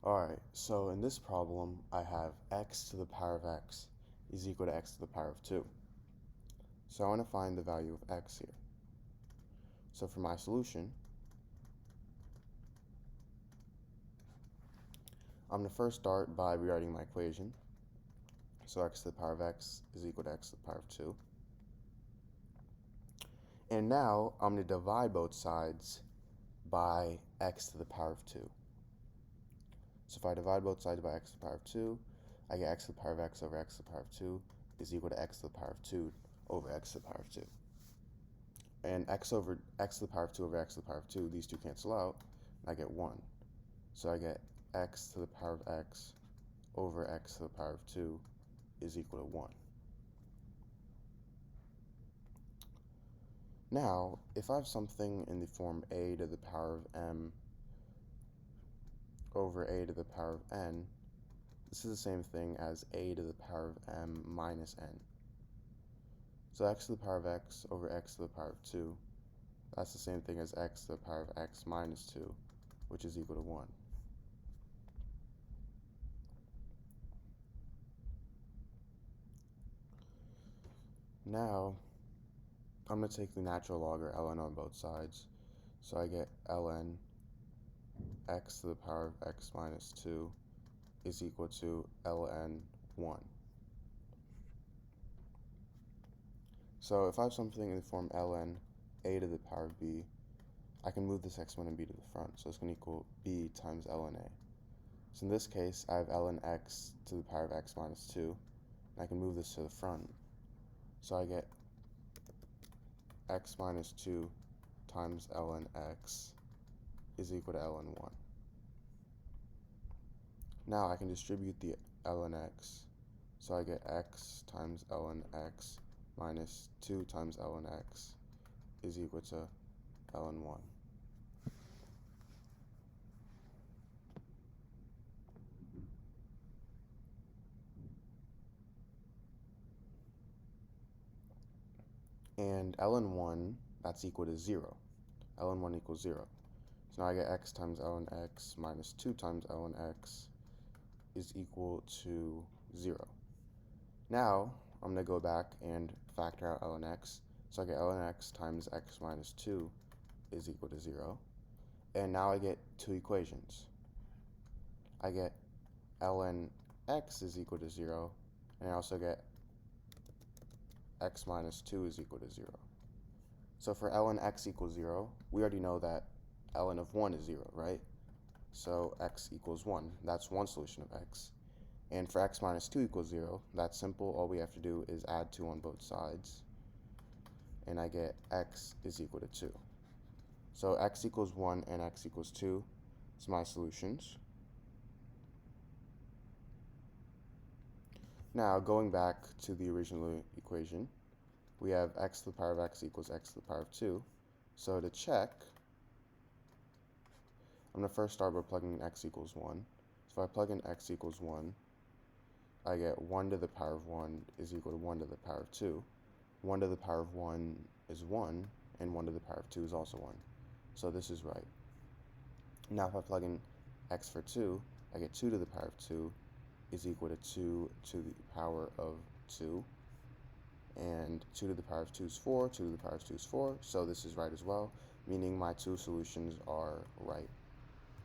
Alright, so in this problem, I have x to the power of x is equal to x to the power of 2. So I want to find the value of x here. So for my solution, I'm going to first start by rewriting my equation. So x to the power of x is equal to x to the power of 2. And now I'm going to divide both sides by x to the power of 2. So if I divide both sides by x to the power of 2, I get x to the power of x over x to the power of 2 is equal to x to the power of 2 over x to the power of 2. And x over x to the power of 2 over x to the power of 2, these two cancel out, and I get 1. So I get x to the power of x over x to the power of 2 is equal to 1. Now, if I have something in the form a to the power of m over a to the power of n, this is the same thing as a to the power of m minus n. So x to the power of x over x to the power of 2, that's the same thing as x to the power of x minus 2, which is equal to 1. Now, I'm going to take the natural log or ln on both sides. So I get ln x to the power of x minus 2 is equal to ln 1. So if I have something in the form ln a to the power of b, I can move this exponent b to the front. So it's going to equal b times ln a. So in this case, I have ln x to the power of x minus 2, and I can move this to the front. So I get x minus 2 times ln x is equal to ln 1. Now I can distribute the ln x, so I get x times ln x minus 2 times ln x is equal to ln 1. And ln 1, that's equal to 0. ln 1 equals 0. So now I get x times ln x minus 2 times ln x is equal to 0. Now, I'm going to go back and factor out ln x. So I get ln x times x minus 2 is equal to 0. And now I get two equations. I get ln x is equal to 0, and I also get x minus 2 is equal to 0. So for ln x equals 0, we already know that ln of 1 is 0, right? So x equals 1. That's one solution of x. And for x minus 2 equals 0, that's simple. All we have to do is add 2 on both sides. And I get x is equal to 2. So x equals 1 and x equals 2 is my solutions. Now, going back to the original equation, we have x to the power of x equals x to the power of 2. So to check, I'm going to first start by plugging in x equals 1. So if I plug in x equals 1, I get 1 to the power of 1 is equal to 1 to the power of 2. 1 to the power of 1 is 1, and 1 to the power of 2 is also 1. So this is right. Now if I plug in x for 2, I get 2 to the power of 2 is equal to 2 to the power of 2. And 2 to the power of 2 is 4, 2 to the power of 2 is 4, so this is right as well, meaning my two solutions are right.